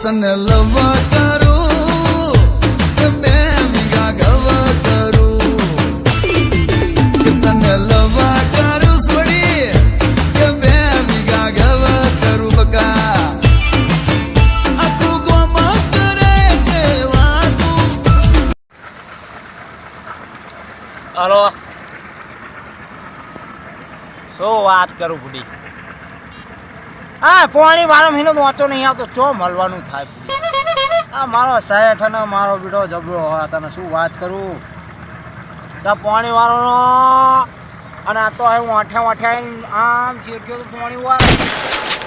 તને લવ કરું કે 2 વીઘા ગવ કરું કે તને લવ કરું છોડી કે 2 વીઘા ગવ કરું બકા આખું ગોમ કરે છે વાતું. હલો, શું વાત કરું બુડી? હા, પોણી વાળો મહિનો વાંચો નહીં આવતો, ચો મળવાનું થાય બુડી. આ મારો શેઠ અને મારો બીડો જબરો હોય, તને શું વાત કરું? ચા પોણી વાળો અને આ તો હું આઠે આમ શેઠ્યો તો પોણી વાત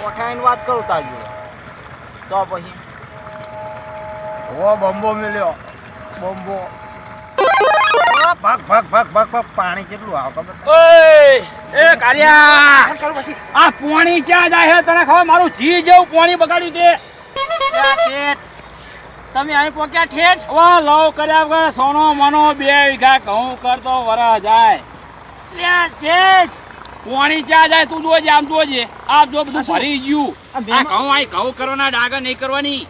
આવીને વાત કરું તાર જોડે. તો પછી ઓ બંબો મિલ્યો, બંબો ભગ પાણી કેટલું આવે ખબર? એ કાર્યા આ પાણી ક્યાં જાય છે તને ખબર? મારું જી જેવું પાણી બગાડ્યું તે. શેઠ તમે અહીં પોક્યા ઠેઠ? હવે લવ કર્યા વગર સોનો મનો 2 વીઘા ઘઉં કરતો વરા જાય. લ્યા શેઠ પાણી ક્યાં જાય તું જોજે, આમ જોજે. આ જો બધું ભરી ગયું. આ ઘઉં કરવાના ડાગર નહીં કરવાની.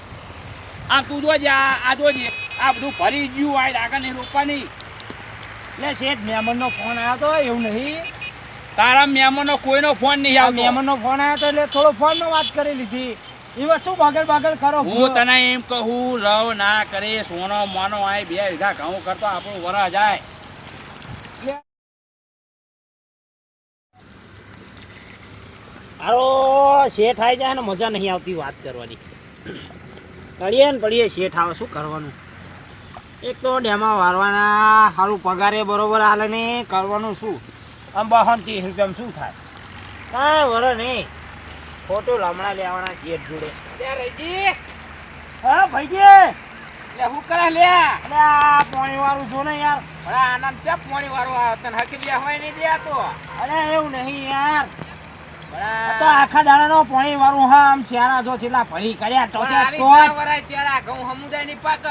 આ તું જોજે, આ જોજે, આ બધું ભરી ગયું. આ ડાગર નહીં રોપવાની. લે શેઠ મહેમાનનો ફોન આવ્યો તો એવું નહીં? તારા મહેમાનનો કોઈનો ફોન નહીં આવતો. મહેમાનનો ફોન આવ્યો તો એટલે થોડો ફોનમાં વાત કરી લીધી. એમાં શું બાગલ કરો? હું તને એમ કહું, લવ ના કરે સોનો મોનો આય 2 વીઘા ઘઉં કરતો આપણું વરા જાય. હારો શેઠ આવી જાય ને મજા નહીં આવતી વાત કરવાની. પડીએ શેઠ આવે શું કરવાનું? એક તો ડેમાં વારવાના, સારું પગારે બરોબર હાલે ને કરવાનું શું? આમ 30 રૂપિયામાં શું થાય? કાંઈ વર નહીં, ખોટું લમણા લેવાના શેઠ જોડે. હા ભાઈજી, હું કરે લે? એટલે આ પાણી વાળું છો ને યાર. આનંદ છે પાણી વાળું આવે તને હકી બે હોય નહીં દે તો. અરે એવું નહીં યાર, તો આખા દાડાનો પાણી વાળું. હા આમ ચેરા જો છેલ્લા ભરી કર્યા ટોચે વરાય ચેરા ઘઉં સમુદાય ની પાક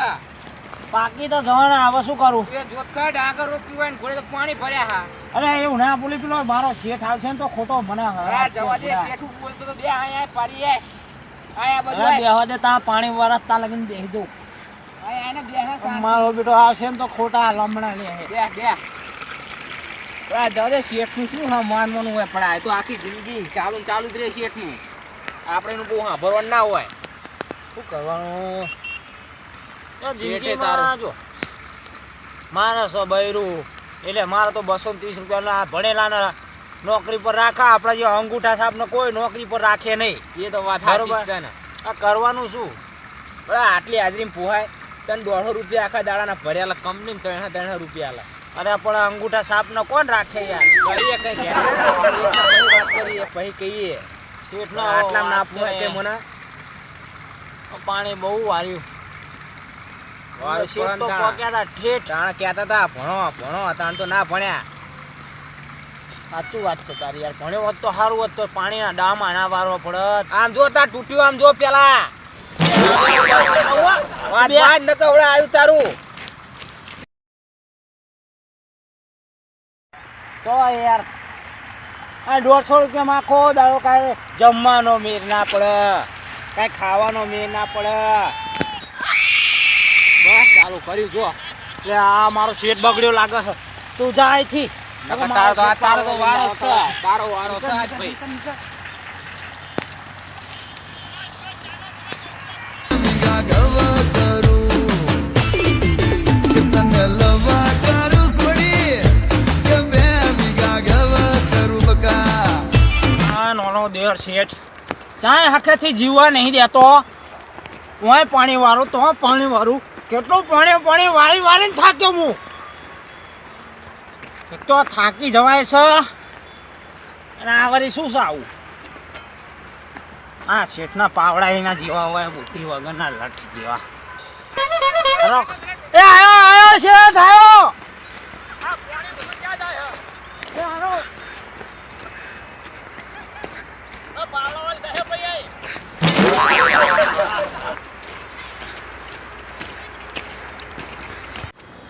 પાકી તો જવાના. હવે શું કરું? જોતકા ડાગર રોપ્યું હોય ને ઘોડે તો પાણી ભર્યા. હા અરે એવું ના બોલી, પેલો મારો શેઠ આવશે ને તો ખોટો મને જવા દે. શેઠું બોલતો તો બે આયા પારી આયા બધું બેહવા દે. તા પાણી વરસતા લગીને બેસી દઉં. આયા ને બે મારો બેટો આવશે ને તો ખોટા લમણા લે. જવા દે. શેઠનું શું હા માનવાનું હોય? પડાય તો આખી જિંદગી ચાલુ જ રહે શેઠનું. આપણે એનું બહુ સાંભળવાનું ના હોય. શું કરવાનું? જિંદગીમાં જો માણસ બૈરું એટલે મારે તો 230 રૂપિયા ભણેલા નોકરી પર રાખા. આપણા જે અંગૂઠા સાહેબને કોઈ નોકરી પર રાખે નહીં. એ તો વાત સાચી છે ને. આ કરવાનું શું? આટલી હાજરીમાં પોહાય તને 150 રૂપિયા આખા દાડાના ભર્યા કંપની 300 રૂપિયા. અરે પણ અંગૂઠા સાપને કોણ રાખે યાર? કરીએ કઈ ઘેર વાત કરીએ પછી કહીએ શેઠ આટલા ના પોહાય કે મને પાણી બહુ વાર્યું. શેઠ તો પોક્યા હતા ઠેઠ. તાણ કહેતા હતા ભણો તાણ તો ના ભણ્યા. સાચું વાત છે તારી યાર. ભણ્યો હોત તો સારું હોત, તો પાણીના ડામાં ના વારવો પડત. આમ જો તાર તૂટ્યું, આમ જો પેલા વાત ન કવડા આવ્યું તારું. તો યાર આ 150 રૂપિયામાં આખો દાડો કાંઈ જમવાનો મેર ના પડે, કાંઈ ખાવાનો મેર ના પડે. બસ ચાલુ કર્યું જો. એટલે આ મારો શેઠ બગડ્યો લાગે છે. તું જા અહીંથી. તારો તો વારો છે. તારો વારો છે આજ ભાઈ. વીઘા ગવ કરું કે તને લવ કરું છોડી કે 2 વીઘા ગવ કરું બકા. આ નાનો દેર શેઠ ચાય હકેથી જીવવા નહીં દેતો. હું પાણી વાળું તો પાણી વાળું. કેટલું પાણી વાળીને થાક્યો હું. એક તો થાકી જવાય છે અને આ વળી શું છે આવું? આ શેઠના પાવડા એના જેવા હોય, બુદ્ધિ વગરના લઠ જેવા. એ આયો શેઠ આયો.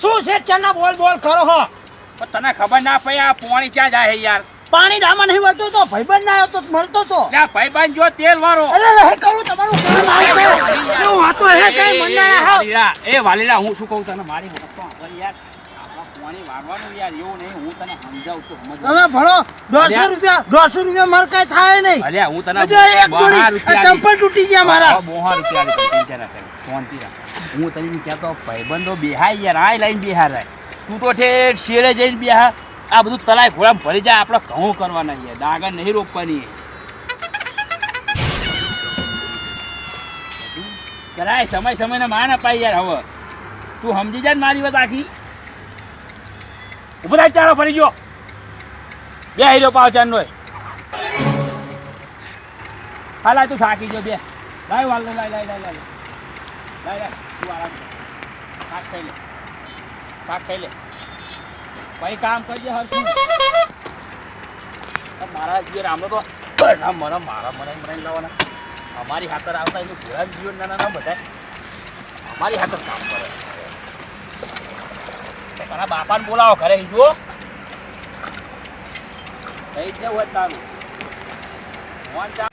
શું શેઠ ચાના બોલ કરો હો? તને ખબર ના પડી આ પાણી ક્યાં જાય યાર? પાણી ડામાં નહીં વળતો તો ભાઈબંધ ના આવ્યો તો મળતો તો ત્યાં ભાઈબંધ જો તેલ વાળો અરે હે કરું તમારું કામ આવે છે શું વાતો હે કઈ મને ના આવ વાલીડા હું શું કહું તને મારી વાત તો સાંભળ યાર આપણા પાણી વાળવાનું યાર એવું નહીં હું તને સમજાવું છું સમજ તમે ભણો 150 રૂપિયા માર કઈ થાય નહીં અલ્યા હું તને જો એક જોડી ચંપલ તૂટી ગયા મારા 200 રૂપિયા ચિંતા ના કર ફોનથી રાખ હું તને એમ કહેતો ભાઈબંધો બેહાય યાર આ લાઈન બેહાર રાય તું તો ઠેઠ શેરે જઈને બેહા આ બધું તલાય ઘોડામાં ભરી જાય આપણે ઘઉં કરવાના છે ડાગર નહીં રોપવાની કરાય સમય સમયને માન અપાય યાર હવે તું સમજી જાય ને મારી વાત આખી ઉભો થાય ચાલો ફરી ગયો બે હીરો પાવ ચાંદ નો હાલા તું થાકી ગયો બે લાય વાલ લાય લાય લાય લાય લાય તું આરામ કર શાક ખાઈ લે શાક ખાઈ લે ભાઈ કામ કરજે હરખું મારા જે રામનો તો મને લાવવાના અમારી હાથર આવતા એનું ઘોડા જીવન નાના બધા અમારી હાથર કામ કરે તારા બાપાને બોલાવો ઘરે જો થઈ જ હોય તારું ફોન ચા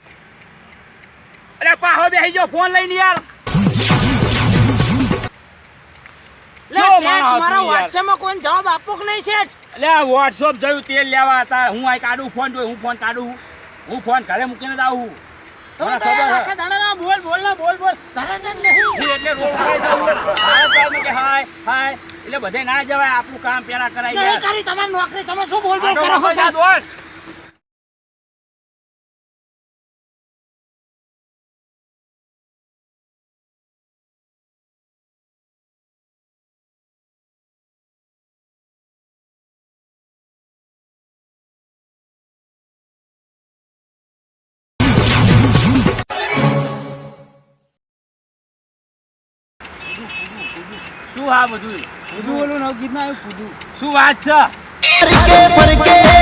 અરે પાહો બેહી ગયો ફોન લઈને યાર મારા વોટ્સએપમાં કોઈ જવાબ આપવો કે નહીં છે એટલે વોટ્સઅપ જોયું તેલ લેવા હતા હું આ કાઢું ફોન જોયું હું ફોન કાઢું હું ફોન ઘરે મૂકીને જ આવું તમે તો આખા દાડાના બોલ તરત જ નહીં હું એટલે રોડ ઉપર જાઉં કે હાય હાય એટલે બધે ના જવાય આપણું કામ પેલા કરાય નહીં યાર કરી તમારી નોકરી તમે શું બોલ કરો છો દોડ શું આ બધું કૂદું ઓલું નવ ગીત ના આવ્યું કૂદું શું વાત છે ફરકે